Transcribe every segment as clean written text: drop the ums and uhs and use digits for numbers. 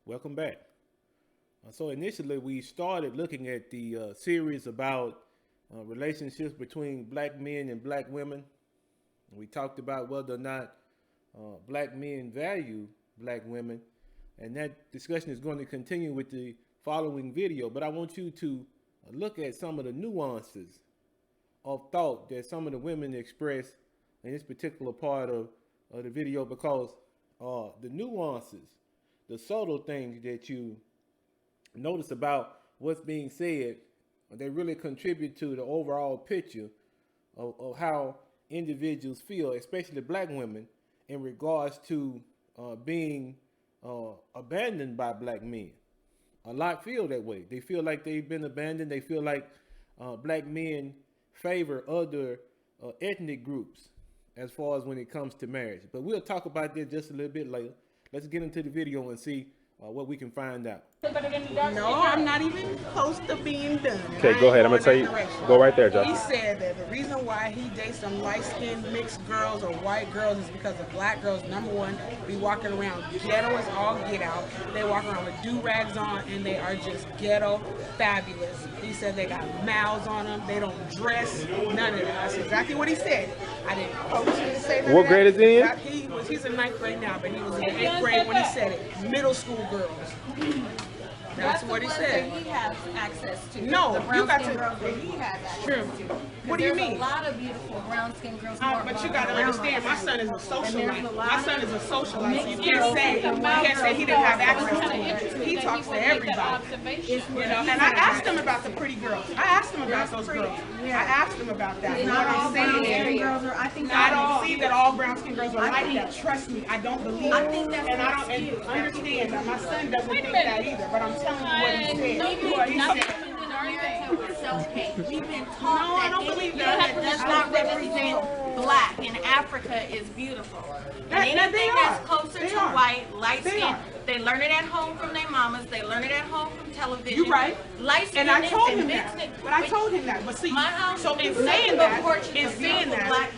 Welcome back. So initially, we started looking at the series about relationships between black men and black women. We talked about whether or not black men value black women, and that discussion is going to continue with the following video. But I want you to look at some of the nuances of thought that some of the women express in this particular part of the video, because the nuances, the subtle things that you notice about what's being said, they really contribute to the overall picture of how individuals feel, especially black women, in regards to being abandoned by black men. A lot feel that way. They feel like they've been abandoned. They feel like black men favor other ethnic groups as far as when it comes to marriage. But we'll talk about that just a little bit later. Let's get into the video and see what we can find out. No, I'm not even close to being done. Okay, go ahead. I'm gonna tell you. Go right there, Joe. He said that the reason why he dates some light-skinned mixed girls or white girls is because of black girls. Number one, be walking around ghetto as all get out. They walk around with do-rags on, and they are just ghetto fabulous. He said they got mouths on them. They don't dress. None of that. That's exactly what he said. I didn't coach him to say that. What grade is he in? He's in 9th grade now, but he was in 8th grade when he said it. Middle school girls. That's what he said. That he has access to. No, the you got brown-skinned to. girls that he has access to. What do you There's mean? a lot of beautiful brown-skinned girls. But you got to understand, my son is a socialite. My son is a socialite. So you can't say he didn't have access to it. He talks to everybody. You know, and I asked him about the pretty girls. I asked him about those girls. I asked him about that. What I'm saying is, I don't see that all brown-skinned girls are like that. Trust me, I don't believe it. And I don't understand that. My son doesn't think that either. But I'm telling you what he said. America was self-hate. We've been taught I don't that believe it that. does not represent black, and Africa is beautiful. And anything that's closer to white, light skin, they learn it at home from their mamas. They learn it at home from television. You're right. Light skin. And I told him that. But I told him that. But see, so in saying that,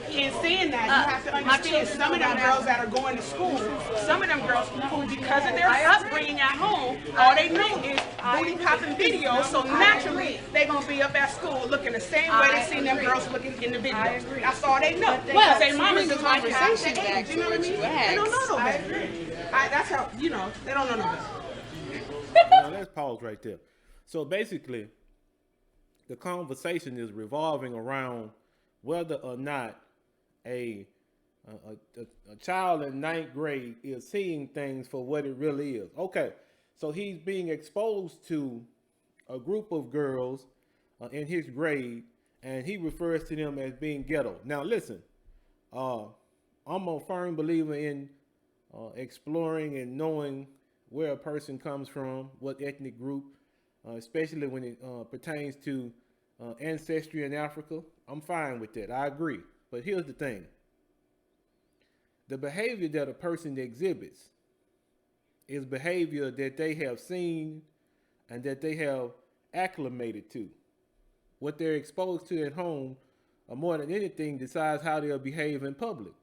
you have to understand some of them girls that are going to school, some of them girls who, because of their upbringing at home, all they know is booty popping videos. So naturally, they're gonna be up at school looking the same way they see them girls looking in the videos. That's all they know. Because their mamas is like half the age. You know what I mean? They don't know no better. That's how, you know, they don't know no better. Now let's pause right there. So basically, the conversation is revolving around whether or not a child in 9th grade is seeing things for what it really is. Okay, so he's being exposed to a group of girls in his grade, and he refers to them as being ghetto. Now listen, I'm a firm believer in exploring and knowing where a person comes from, what ethnic group, especially when it pertains to ancestry in Africa. I'm fine with that. I agree. But here's the thing. The behavior that a person exhibits is behavior that they have seen and that they have acclimated to. What they're exposed to at home, more than anything, decides how they'll behave in public.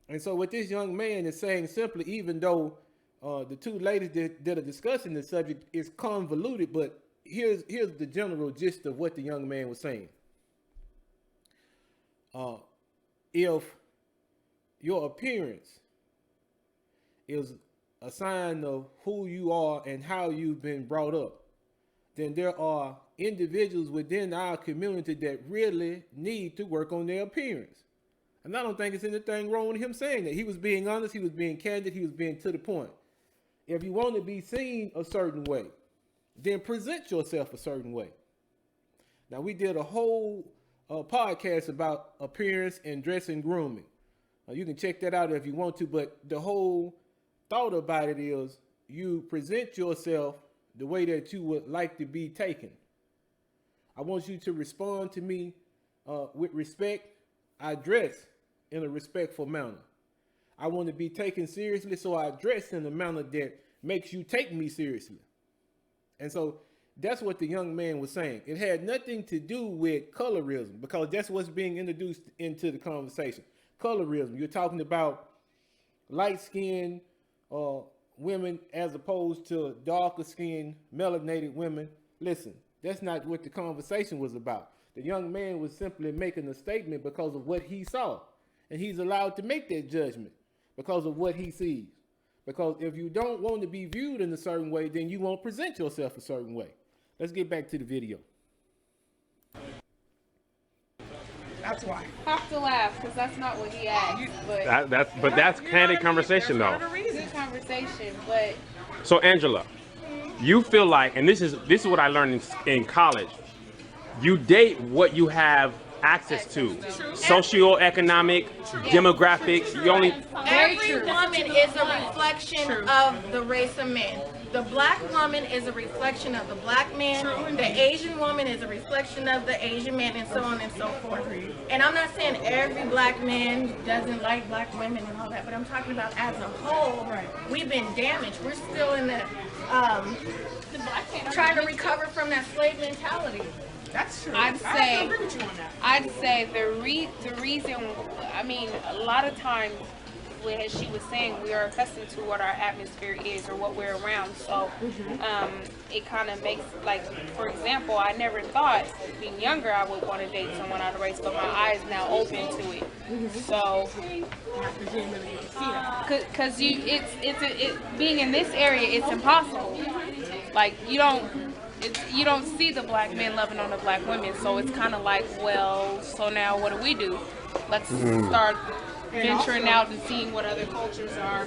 And so what this young man is saying simply, even though the two ladies that are discussing the subject is convoluted, but here's the general gist of what the young man was saying. If your appearance is a sign of who you are and how you've been brought up, then there are individuals within our community that really need to work on their appearance. And I don't think it's anything wrong with him saying that. He was being honest, he was being candid, he was being to the point. If you want to be seen a certain way, then present yourself a certain way. Now, we did a whole podcast about appearance and dress and grooming. You can check that out if you want to, but the whole thought about it is you present yourself the way that you would like to be taken. I want you to respond to me with respect. I dress in a respectful manner. I want to be taken seriously, so I dress in a manner that makes you take me seriously. And so that's what the young man was saying. It had nothing to do with colorism, because that's what's being introduced into the conversation. Colorism. You're talking about light skin women as opposed to darker skinned, melanated women. Listen, that's not what the conversation was about. The young man was simply making a statement because of what he saw. And he's allowed to make that judgment because of what he sees. Because if you don't want to be viewed in a certain way, then you won't present yourself a certain way. Let's get back to the video. That's why. Have to laugh because that's not what he asked. But That's candid conversation though. good conversation. But So Angela, you feel like, and this is what I learned in college. You date what you have access to, socioeconomic, demographics. You only Every woman is a reflection of the race of men. The black woman is a reflection of the black man. The Asian woman is a reflection of the Asian man, and so on and so forth. And I'm not saying every black man doesn't like black women and all that, but I'm talking about as a whole, we've been damaged. We're still in the trying to recover from that slave mentality. That's true. I'd I say, agree with you on that. I'd say the reason, I mean, a lot of times, as she was saying, we are accustomed to what our atmosphere is or what we're around. So it kind of makes, like, for example, I never thought being younger I would want to date someone out of race, but my eyes now open to it. So, because being in this area, it's impossible. Like, you don't see the black men loving on the black women, so it's kind of like, well, so now what do? Let's start venturing out and seeing what other cultures are.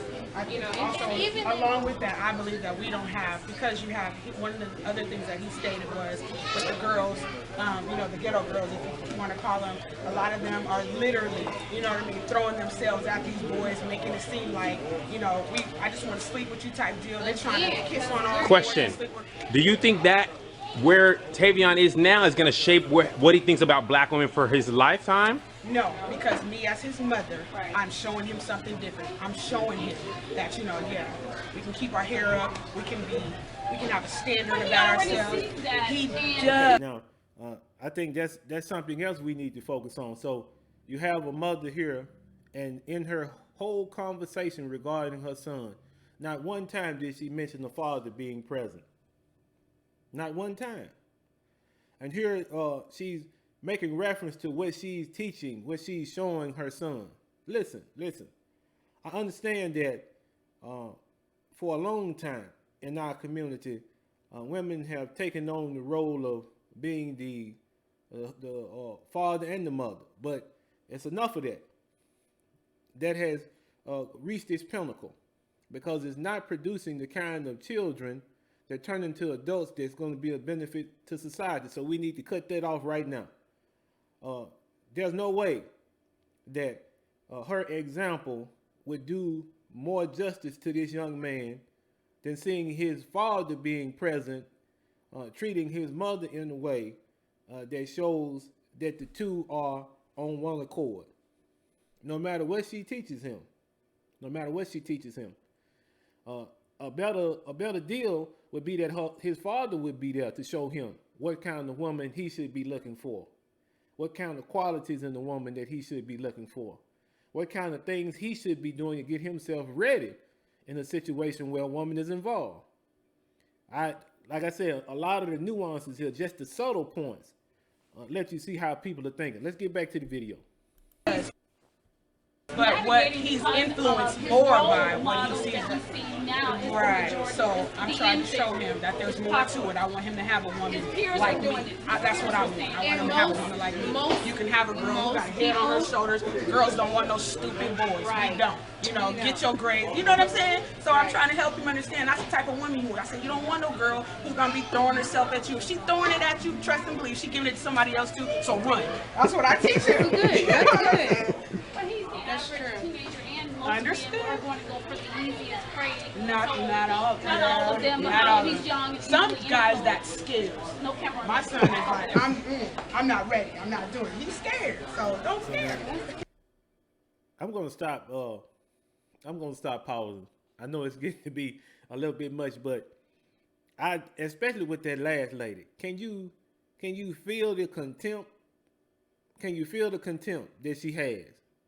You know, Also, even along with that, I believe that we don't have, because you have, one of the other things that he stated was with the girls, the ghetto girls, if you want to call them, a lot of them are literally, you know what I mean, throwing themselves at these boys, making it seem like, I just want to sleep with you type deal. They're trying to kiss on our question. Do you think that where Tavion is now is going to shape what he thinks about black women for his lifetime? No, because me as his mother, I'm showing him something different. I'm showing him that, we can keep our hair up, we can have a standard about ourselves. He does. Now, I think that's something else we need to focus on. So you have a mother here, and in her whole conversation regarding her son, not one time did she mention the father being present. Not one time. And here she's making reference to what she's teaching, what she's showing her son. Listen. I understand that for a long time in our community, women have taken on the role of being the father and the mother. But it's enough of that. That has reached its pinnacle because it's not producing the kind of children that turn into adults that's going to be a benefit to society. So we need to cut that off right now. There's no way that her example would do more justice to this young man than seeing his father being present, treating his mother in a way that shows that the two are on one accord. No matter what she teaches him, a better deal would be that his father would be there to show him what kind of woman he should be looking for, what kind of qualities in the woman that he should be looking for, what kind of things he should be doing to get himself ready in a situation where a woman is involved. Like I said, a lot of the nuances here, just the subtle points, let you see how people are thinking. Let's get back to the video. But what he's influenced more by what he sees. Right. So I'm trying to show him that there's more to it. I want him to have a woman like me. That's what I want. I want him to have a woman like me. You can have a girl who got a head on her shoulders. Girls don't want no stupid boys. We don't. Get your grades. You know what I'm saying? So I'm trying to help him understand that's the type of woman you want. I said, you don't want no girl who's going to be throwing herself at you. If she's throwing it at you, trust and believe. She's giving it to somebody else too, so run. That's what I teach him. good. That's good. That's true. Teenager and most Understood. men are going to go for the easiest prey. Not all of them. Not all of them, but Not all he's of young. them. Some guys that skills. No camera. My son is like, I'm not ready. I'm not doing it. He's scared, so don't scare him. I'm gonna stop pausing. I know it's getting to be a little bit much, but especially with that last lady, can you feel the contempt? Can you feel the contempt that she has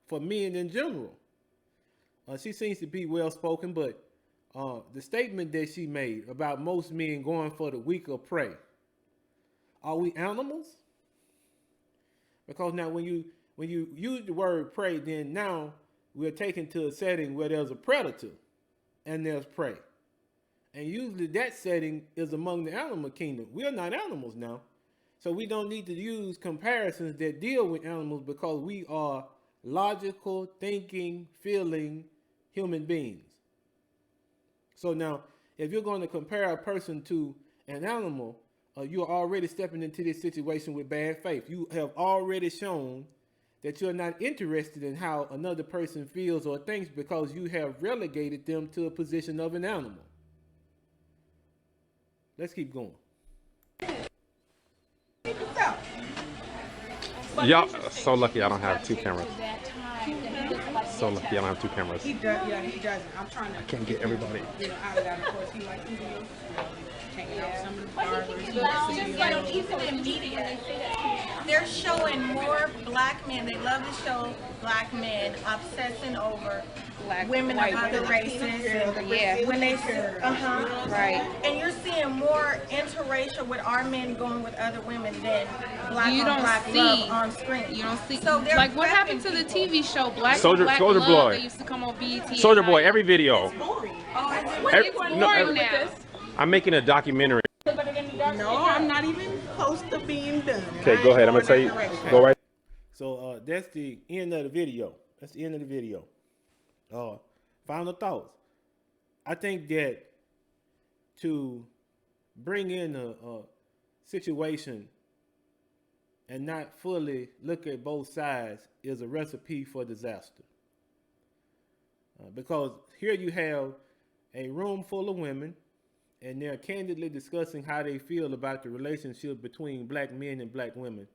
for men in general? She seems to be well spoken, but the statement that she made about most men going for the weaker prey. Are we animals? Because now when you use the word prey, then now we're taken to a setting where there's a predator and there's prey. And usually that setting is among the animal kingdom. We're not animals now. So we don't need to use comparisons that deal with animals because we are logical, thinking, feeling human beings. So now, if you're going to compare a person to an animal, you're already stepping into this situation with bad faith. You have already shown that you're not interested in how another person feels or thinks because you have relegated them to a position of an animal. Let's keep going. Y'all so lucky I don't have two cameras. So lucky I don't have two cameras. He does, yeah, he doesn't. I'm trying to Can't get everybody. get out of that. Of course, he likes videos. Hanging out with some of the barbers. He likes the Even in media, they're showing more black men. They love to show black men obsessing over women of other races. Yeah. When they, Right. and you're seeing more interracial with our men going with other women than black You on don't black see. love on screen. You don't see. So they're Like what happened to prepping the people. TV show Black Soldier- Black Soldier Love Boy. that used to come on BET? Soldier Boy, every video. It's boring now. I'm making a documentary. No, I'm not even close to being done. Okay, go ahead. I'm gonna tell you. Go right. So that's the end of the video. That's the end of the video. Final thoughts. I think that to bring in a situation and not fully look at both sides is a recipe for disaster. Because here you have a room full of women, and they're candidly discussing how they feel about the relationship between black men and black women.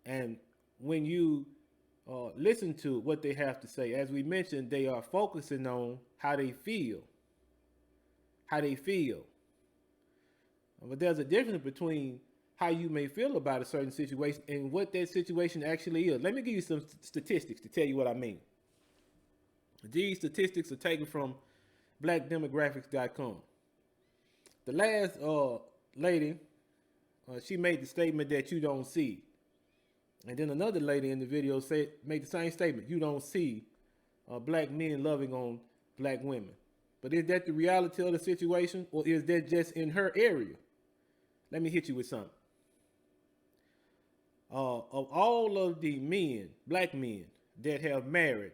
And when you listen to what they have to say, as we mentioned, they are focusing on how they feel. How they feel. But there's a difference between how you may feel about a certain situation and what that situation actually is. Let me give you some statistics to tell you what I mean. These statistics are taken from blackdemographics.com. The last lady, she made the statement that you don't see. And then another lady in the video made the same statement. You don't see black men loving on black women. But is that the reality of the situation, or is that just in her area? Let me hit you with something. Of all of the men, black men, that have married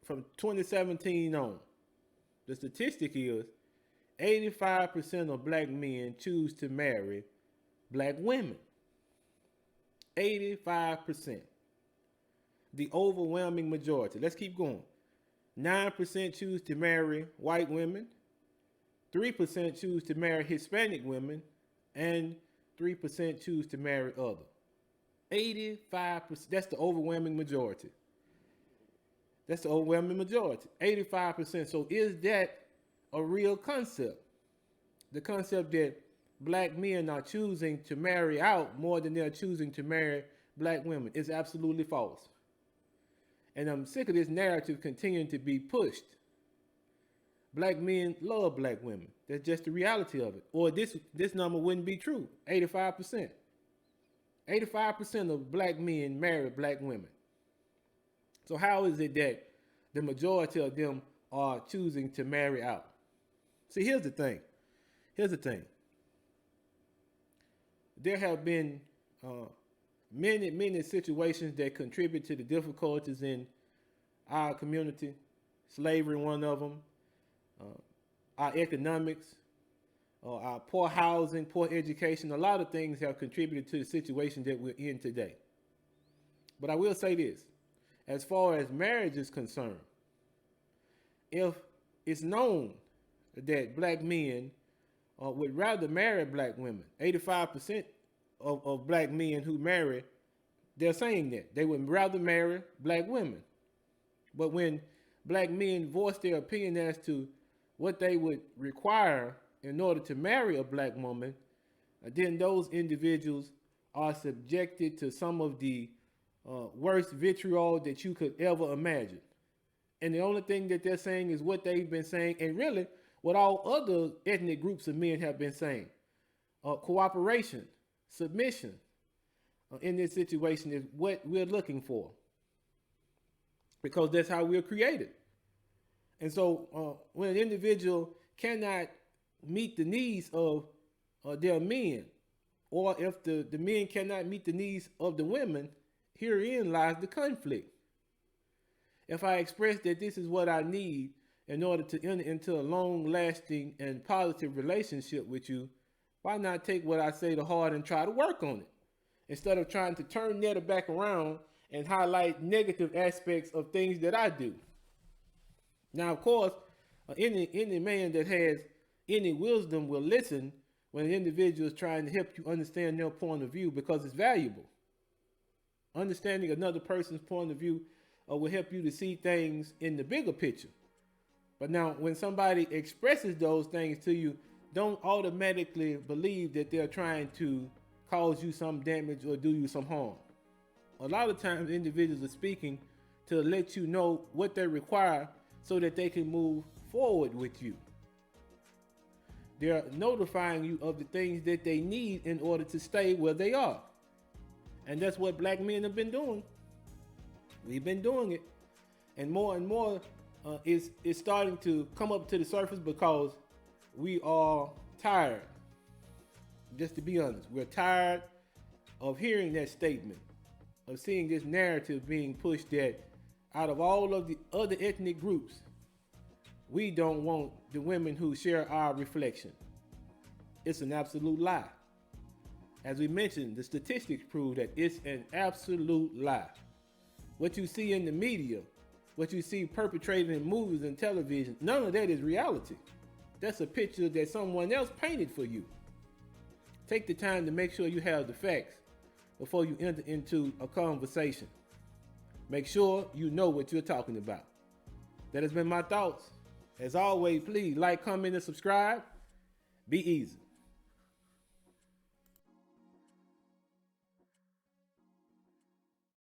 from 2017 on, the statistic is 85% of black men choose to marry black women. 85%. The overwhelming majority. Let's keep going. 9% choose to marry white women. 3% choose to marry Hispanic women. And 3% choose to marry other. 85%. That's the overwhelming majority. That's the overwhelming majority. 85%. So is that a real concept? The concept that black men are choosing to marry out more than they're choosing to marry black women is absolutely false. And I'm sick of this narrative continuing to be pushed. Black men love black women. That's just the reality of it. Or this number wouldn't be true. 85%. 85% of black men marry black women. So how is it that the majority of them are choosing to marry out? See, here's the thing. There have been many situations that contribute to the difficulties in our community. Slavery, one of them. Our economics, our poor housing, poor education. A lot of things have contributed to the situation that we're in today. But I will say this. As far as marriage is concerned, if it's known that black men would rather marry black women, 85% of black men who marry, they're saying that they would rather marry black women. But when black men voice their opinion as to what they would require in order to marry a black woman, then those individuals are subjected to some of the worst vitriol that you could ever imagine. And the only thing that they're saying is what they've been saying, and really what all other ethnic groups of men have been saying. Cooperation, submission in this situation is what we're looking for, because that's how we're created. And so when an individual cannot meet the needs of their men, or if the men cannot meet the needs of the women, herein lies the conflict. If I express that this is what I need in order to enter into a long-lasting and positive relationship with you, why not take what I say to heart and try to work on it, instead of trying to turn that back around and highlight negative aspects of things that I do? Now, of course, any man that has any wisdom will listen when an individual is trying to help you understand their point of view, because it's valuable. Understanding another person's point of view will help you to see things in the bigger picture. But now, when somebody expresses those things to you, don't automatically believe that they're trying to cause you some damage or do you some harm. A lot of times individuals are speaking to let you know what they require so that they can move forward with you. They're notifying you of the things that they need in order to stay where they are. And that's what black men have been doing. We've been doing it. And more is starting to come up to the surface, because we are tired. Just to be honest, we're tired of hearing that statement, of seeing this narrative being pushed that out of all of the other ethnic groups, we don't want the women who share our reflection. It's an absolute lie. As we mentioned, the statistics prove that it's an absolute lie. What you see in the media, what you see perpetrated in movies and television, none of that is reality. That's a picture that someone else painted for you. Take the time to make sure you have the facts before you enter into a conversation. Make sure you know what you're talking about. That has been my thoughts. As always, please like, comment, and subscribe. Be easy.